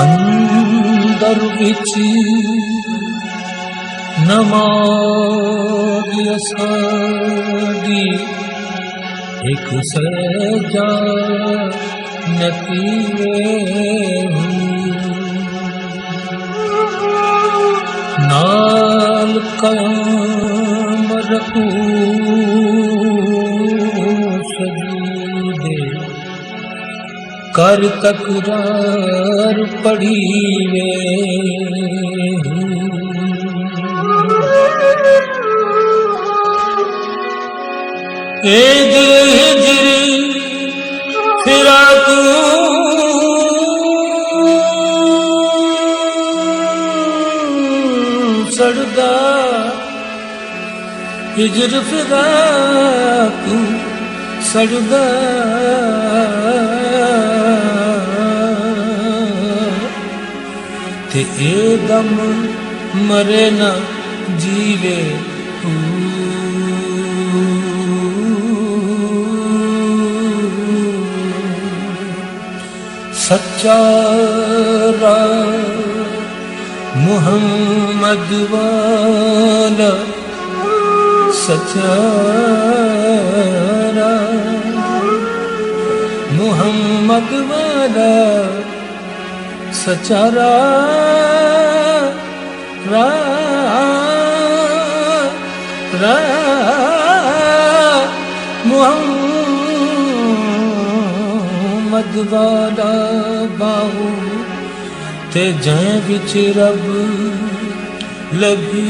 अंदर विच नमाज असादी एक सजा नतीवे नाल कयाम रखू सजूदे कर तकरार पढ़ी वे ए दिल हिजरी फिरा तू सड़दा हिजर फिरा तू सड़दा ते ए दम मरे ना जीवे सच्चा मुहम्मद वाला सच्चा मुहम्मद वाला सच्चा मुहम्मद वाला बाहू ते जै विच रब लभी